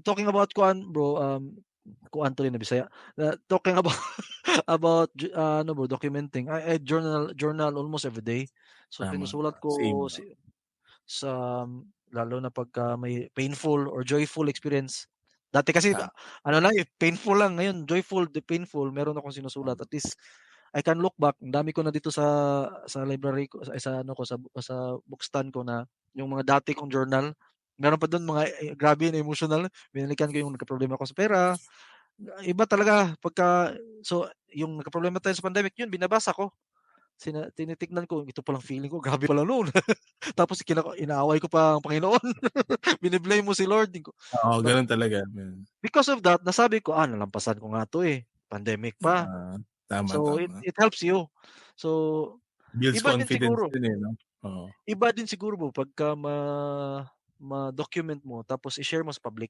talking about kuan bro, kuan tuloy na Bisaya, talking about about ano bro, documenting, I journal almost every day. So Tama, sinusulat same ko lang. sa lalo na pagka may painful or joyful experience. Dati kasi Tama, ano lang, painful lang, ngayon joyful, the painful meron akong sinusulat, tama. at least I can look back. Ang dami ko na dito sa library ko, sa ano ko, sa bookstand ko na yung mga dati kong journal. Meron pa dun mga grabe na emotional, binalikan ko yung nagkaproblema ako sa pera, iba talaga pagka yung nagkaproblema tayo sa pandemic, yun binabasa ko. Tinitignan ko, ito palang feeling ko, grabe pala noon. Tapos inaaway ko pa ang Panginoon, bini-blame mo si Lord, di ko Oo, but gano'n talaga, because of that, nasabi ko, nalampasan ko nga 'to, pandemic pa. ah, tama, So it tama. it helps you. So Builds iba din confidence siguro din, eh, 'no? Oo. iba din siguro bro pagka ma-document mo tapos i-share mo sa public.